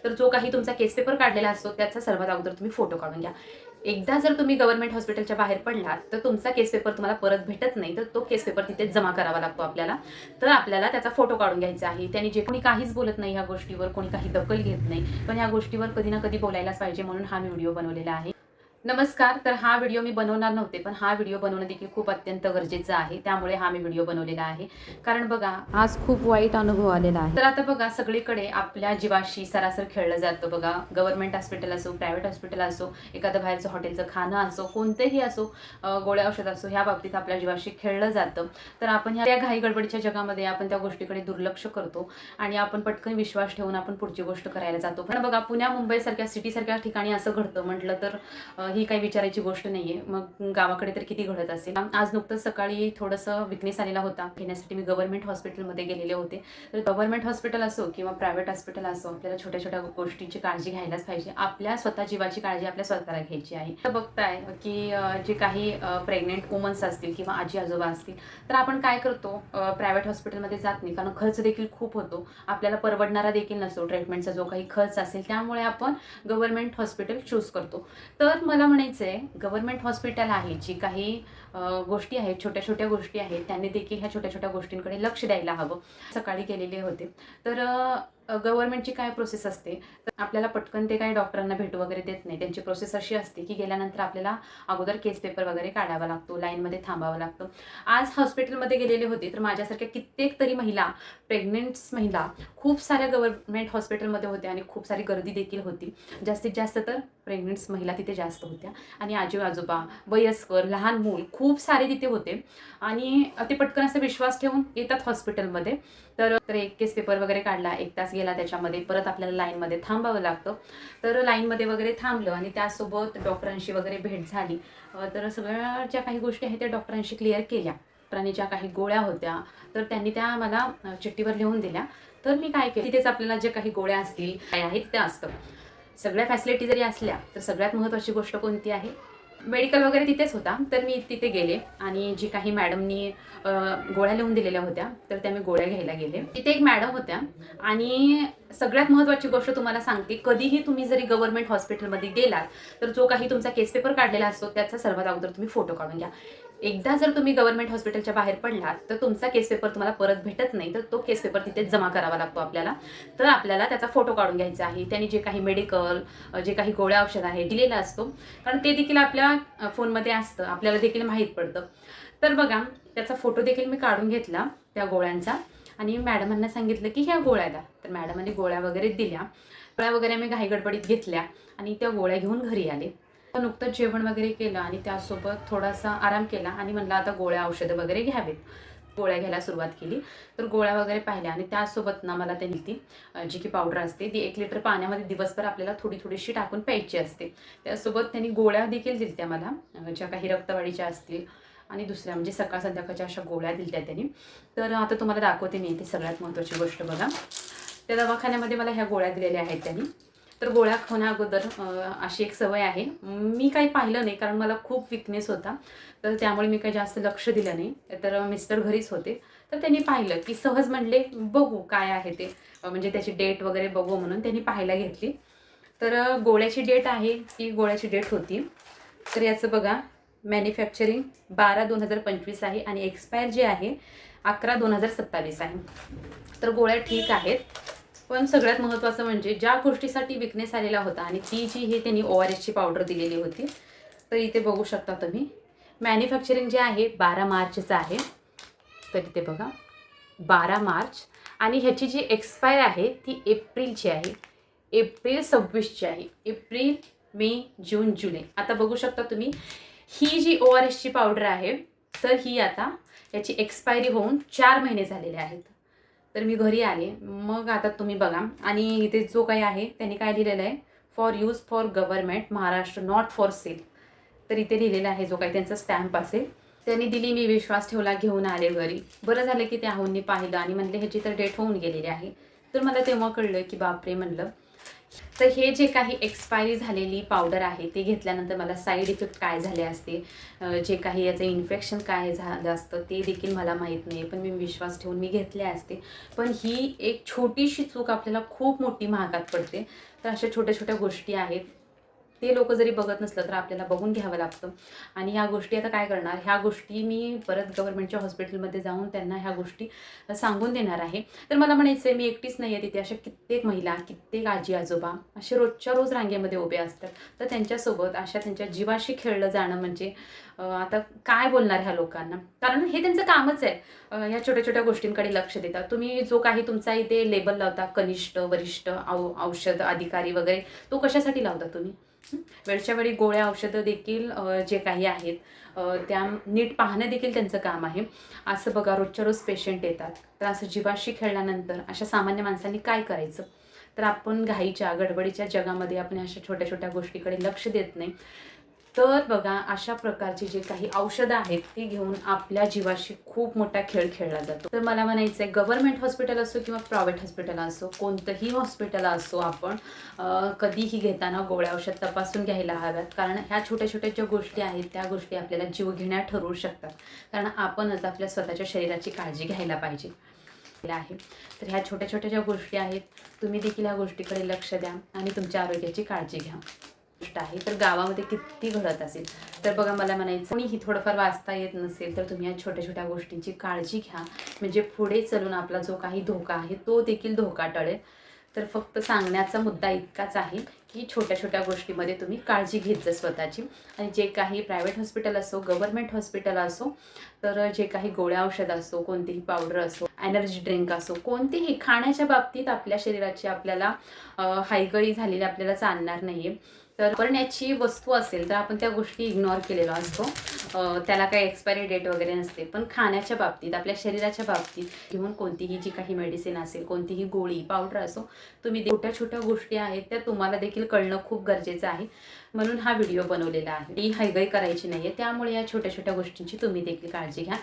तर जो काही तुमचा केस पेपर काढलेला असतो त्याचा सर्वात अगोदर तुम्ही फोटो काढून घ्या. एकदा जर तुम्ही गव्हर्नमेंट हॉस्पिटलच्या बाहेर पडलात तर तुमचा केस पेपर तुम्हाला परत भेटत नाही, तर तो केस पेपर तिथेच जमा करावा लागतो आपल्याला. तर आपल्याला त्याचा फोटो काढून घ्यायचा आहे. त्याने जे कोणी काहीच बोलत नाही, ह्या गोष्टीवर कोणी काही दखल घेत नाही, पण ह्या गोष्टीवर कधी ना कधी बोलायलाच पाहिजे, म्हणून हा मी व्हिडिओ बनवलेला आहे. नमस्कार. तर हा व्हिडिओ मी बनवणार नव्हते, पण हा व्हिडिओ बनवणं देखील खूप अत्यंत गरजेचं आहे, त्यामुळे हा मी व्हिडिओ बनवलेला आहे. कारण बघा, आज खूप वाईट अनुभव आलेला आहे. तर आता बघा, सगळीकडे आपल्या जीवाशी सरासर खेळलं जातं बघा. गव्हर्नमेंट हॉस्पिटल असो, प्रायव्हेट हॉस्पिटल असो, एखादं बाहेरचं हॉटेलचं खाणं असो, कोणतेही असो, गोळ्या औषध असो, ह्या बाबतीत आपल्या जीवाशी खेळलं जातं. तर आपण ह्या घाई गडबडीच्या जगामध्ये आपण त्या गोष्टीकडे दुर्लक्ष करतो आणि आपण पटकन विश्वास ठेवून आपण पुढची गोष्ट करायला जातो. पण बघा, पुण्या मुंबईसारख्या सिटीसारख्या ठिकाणी असं घडतं म्हटलं तर ही काही विचारायची गोष्ट नाहीये. मग गावाकडे तर किती घडत असेल. आज नुकतंच सकाळी थोडंसं विकनेस आलेला होता, घेण्यासाठी मी गव्हर्नमेंट हॉस्पिटलमध्ये गेलेले होते. तर गव्हर्नमेंट हॉस्पिटल असो किंवा प्रायव्हेट हॉस्पिटल असो, आपल्याला छोट्या छोट्या गोष्टींची काळजी घ्यायलाच पाहिजे. आपल्या स्वतः जीवाची काळजी आपल्या स्वतःला घ्यायची आहे. तर बघताय की जे काही प्रेग्नेंट वुमन्स असतील किंवा आजी आजोबा असतील, तर आपण काय करतो, प्रायव्हेट हॉस्पिटलमध्ये जात नाही, कारण खर्च देखील खूप होतो. आपल्याला परवडणारा देखील नसतो ट्रीटमेंटचा जो काही खर्च असेल, त्यामुळे आपण गव्हर्नमेंट हॉस्पिटल चूज करतो. तर मला म्हणायचं आहे, गव्हर्नमेंट हॉस्पिटल आहे, जी काही गोष्टी आहेत, छोट्या छोट्या गोष्टी आहेत, त्यांनी देखील ह्या छोट्या छोट्या गोष्टींकडे लक्ष द्यायला हवं. सकाळी गेलेले होते, तर गव्हर्नमेंटची काय प्रोसेस असते, तर आपल्याला पटकन ते काही डॉक्टरांना भेटू वगैरे देत नाही. त्यांची प्रोसेस अशी असते की गेल्यानंतर आपल्याला अगोदर केस पेपर वगैरे काढावा लागतो, लाईनमध्ये थांबावं लागतं. आज हॉस्पिटलमध्ये गेलेले होते, तर माझ्यासारख्या कित्येक तरी महिला, प्रेग्नेंट्स महिला खूप साऱ्या गव्हर्नमेंट हॉस्पिटलमध्ये होत्या आणि खूप सारी गर्दी देखील होती. जास्तीत जास्त तर प्रेग्नेंट्स महिला तिथे जास्त होत्या आणि आजी आजोबा, वयस्कर, लहान मूल खूप सारे तिथे होते आणि ते पटकन असा विश्वास ठेवून येतात हॉस्पिटलमध्ये. तर एक केस पेपर वगैरे काढला, 1 तास गेला त्याच्यामध्ये, परत आपल्याला लाईनमध्ये थांबावं लागतं. तर लाईनमध्ये वगैरे थांबलं आणि त्यासोबत डॉक्टरांशी वगैरे भेट झाली. तर सगळ्या ज्या काही गोष्टी आहेत त्या डॉक्टरांशी क्लिअर केल्या. डॉक्टरांनी ज्या काही गोळ्या होत्या तर त्यांनी त्या मला चिठ्ठीवर लिहून दिल्या. तर मी काय केलं, तिथेच आपल्याला ज्या काही गोळ्या असतील, काय आहेत त्या असतं. सगळ्या फॅसिलिटी जरी असल्या तर सगळ्यात महत्त्वाची गोष्ट कोणती आहे, मेडिकल वगैरे तिथेच होता. तर मी तिथे गेले आणि जी काही मॅडमनी गोळ्या लिहून दिलेल्या होत्या, तर त्या मी गोळ्या घ्यायला गेले. तिथे एक मॅडम होत्या आणि सगळ्यात महत्त्वाची गोष्ट तुम्हाला सांगते, कधीही तुम्ही जरी गव्हर्नमेंट हॉस्पिटलमध्ये गेलात तर जो काही तुमचा केस पेपर काढलेला असतो त्याचा सर्वात अगोदर तुम्ही फोटो काढून घ्या. एकदा जर तुम्ही गव्हर्नमेंट हॉस्पिटलच्या बाहेर पडलात तर तुमचा केस पेपर तुम्हाला परत भेटत नाही, तर तो केस पेपर तिथेच जमा करावा लागतो आपल्याला. तर आपल्याला त्याचा फोटो काढून घ्यायचा आहे. त्याने जे काही मेडिकल, जे काही गोळ्या औषध आहे दिलेलं असतो, कारण ते देखील आपल्या फोनमध्ये असतं, आपल्याला देखील माहीत पडतं. तर बघा, त्याचा फोटो देखील मी काढून घेतला त्या गोळ्यांचा आणि मॅडमांना सांगितलं की ह्या गोळ्या द्या. तर मॅडमांनी गोळ्या वगैरे दिल्या. गोळ्या वगैरे मी घाई गडबडीत घेतल्या आणि त्या गोळ्या घेऊन घरी आले. नुकतंच जेवण वगैरे केलं आणि त्यासोबत थोडासा आराम केला आणि म्हणलं आता गोळ्या औषधं वगैरे घ्यावेत. गोळ्या घ्यायला सुरुवात केली. तर गोळ्या वगैरे पाहिल्या आणि त्यासोबत ना मला त्यांनी ती जी की पावडर असते ती 1 लिटर पाण्यामध्ये दिवसभर आपल्याला थोडी थोडीशी टाकून प्यायची असते. त्यासोबत त्यांनी गोळ्या देखील दिल्या मला, ज्या काही रक्तवाढीच्या असतील आणि दुसऱ्या म्हणजे सकाळ संध्याकाळच्या अशा गोळ्या दिल्या त्यांनी. तर आता तुम्हाला दाखवते मी, ती सगळ्यात महत्त्वाची गोष्ट बघा. त्या दवाखान्यामध्ये मला ह्या गोळ्या दिलेल्या आहेत त्यांनी. तर गोळ्या खाण्या अगोदर अशी एक सवय आहे, मी काही पाहिलं नाही कारण मला खूप विकनेस होता, तर त्यामुळे मी काही जास्त लक्ष दिलं नाही. तर मिस्टर घरीच होते, तर त्यांनी पाहिलं की सहज म्हणले बघू काय आहे ते, म्हणजे त्याची डेट वगैरे बघू म्हणून त्यांनी पाहायला घेतली. तर गोळ्याची डेट आहे, ती गोळ्याची डेट होती. तर याचं बघा, मॅन्युफॅक्चरिंग 12/2025 आहे आणि एक्सपायर जे आहे 11/2027 आहे. तर गोळ्या ठीक आहेत, पण सगळ्यात महत्त्वाचं म्हणजे ज्या गोष्टीसाठी विकनेस आलेला होता आणि ती जी हे त्यांनी ORSची पावडर दिलेली होती, तर इथे बघू शकता तुम्ही, मॅन्युफॅक्चरिंग जे आहे 12 मार्चचं आहे. तर इथे बघा 12 मार्च आणि ह्याची जी एक्सपायर आहे ती एप्रिलची आहे, एप्रिल 26ची आहे. एप्रिल, मे, जून, जुलै. आता बघू शकता तुम्ही, ही जी ORSची पावडर आहे तर ही आता याची एक्सपायरी होऊन 4 महिने झालेले आहेत. तर मी घरी आले. मग आता तुम्ही बघा आणि इथे जो काही आहे त्यांनी काय लिहिलेलं आहे, for use for government Maharashtra, not for sale. तर इथे लिहिलेलं आहे, जो काही त्यांचा स्टॅम्प असेल त्यांनी दिली. मी विश्वास ठेवला, घेऊन आले घरी. बरं झालं की त्या आहोंनी पाहिलं आणि म्हणले ह्याची तर डेट होऊन गेलेली आहे. तर मला तेव्हा कळलं की बापरे, म्हणलं तर हे जे काही एक्सपायरी झालेली पावडर आहे ते घेतल्यानंतर मला साईड इफेक्ट काय झाले असते, जे काही याचं इन्फेक्शन काय झालं असतं ते देखील मला माहीत नाही, पण मी विश्वास ठेवून मी घेतले असते. पण ही एक छोटीशी चूक आपल्याला खूप मोठी महागात पडते. तर अशा छोट्या छोट्या गोष्टी आहेत, ते लोक जरी बघत नसलं तर आपल्याला बघून घ्यावं लागतं. आणि ह्या गोष्टी आता काय करणार, ह्या गोष्टी मी परत गव्हर्नमेंटच्या हॉस्पिटलमध्ये जाऊन त्यांना ह्या गोष्टी सांगून देणार आहे. तर मला म्हणायचं आहे, मी एकटीच नाही आहे तिथे, अशा कित्येक महिला, कित्येक आजी आजोबा असे रोजच्या रोज रांगेमध्ये उभे असतात. तर त्यांच्यासोबत अशा त्यांच्या जीवाशी खेळलं जाणं म्हणजे आता काय बोलणार ह्या लोकांना, कारण हे त्यांचं कामच आहे. ह्या छोट्या छोट्या गोष्टींकडे लक्ष देतात. तुम्ही जो काही तुमचा इथे लेबल लावता, कनिष्ठ, वरिष्ठ, औषध अधिकारी वगैरे, तो कशासाठी लावता तुम्ही? वेळच्या वेळी गोळ्या औषधं देखील जे काही आहेत त्या नीट पाहणं देखील त्यांचं काम आहे. असं बघा, रोजच्या रोज पेशंट येतात, तर असं जीवाशी खेळल्यानंतर अशा सामान्य माणसांनी काय करायचं? तर आपण घाईच्या गडबडीच्या जगामध्ये आपण अशा छोट्या छोट्या गोष्टीकडे लक्ष देत नाही. तर बघा, अशा प्रकारची जे काही औषधं आहेत ती घेऊन आपल्या जीवाशी खूप मोठा खेळ खेळला जातो. तर मला म्हणायचं आहे, गव्हर्नमेंट हॉस्पिटल असो किंवा प्रायव्हेट हॉस्पिटल असो, कोणतंही हॉस्पिटल असो, आपण कधीही घेताना गोळ्या औषध तपासून घ्यायला हव्यात. कारण ह्या छोट्या छोट्या ज्या गोष्टी आहेत त्या गोष्टी आपल्याला जीवघेण्या ठरवू शकतात. कारण आपणच आपल्या स्वतःच्या शरीराची काळजी घ्यायला पाहिजे आहे. तर ह्या छोट्या छोट्या ज्या गोष्टी आहेत, तुम्ही देखील ह्या गोष्टीकडे लक्ष द्या आणि तुमच्या आरोग्याची काळजी घ्या. गोष्ट आहे, तर गावामध्ये किती घडत असेल. तर बघा, मला म्हणायचं, कोणीही थोडंफार वाचता येत नसेल तर तुम्ही या छोट्या छोट्या गोष्टींची काळजी घ्या, म्हणजे पुढे चलून आपला जो काही धोका आहे तो देखील धोका टळेल. तर फक्त सांगण्याचा मुद्दा इतकाच आहे की छोट्या छोट्या गोष्टीमध्ये तुम्ही काळजी घेत जा स्वतःची. आणि जे काही प्रायव्हेट हॉस्पिटल असो, गव्हर्नमेंट हॉस्पिटल असो, तर जे काही गोळ्या औषध असो, कोणतीही पावडर असो, एनर्जी ड्रिंक असो, कोणतीही खाण्याच्या बाबतीत आपल्या शरीराची आपल्याला हायगळी झालेली आपल्याला चालणार नाही आहे. तर वापरण्याची वस्तू असेल तर आपण त्या गोष्टी इग्नोर केलेला असतो, त्याला काही एक्सपायरी डेट वगैरे नसते. पण खाण्याच्या बाबतीत, आपल्या शरीराच्या बाबतीत घेऊन कोणतीही जी काही मेडिसिन असेल, कोणतीही गोळी पावडर असो, तुम्ही छोट्या छोट्या गोष्टी आहेत त्या तुम्हाला देखील कळणं खूप गरजेचं आहे. म्हणून हा व्हिडिओ बनवलेला आहे. ही हयगय करायची नाही आहे, त्यामुळे या छोट्या छोट्या गोष्टींची तुम्ही देखील काळजी घ्या.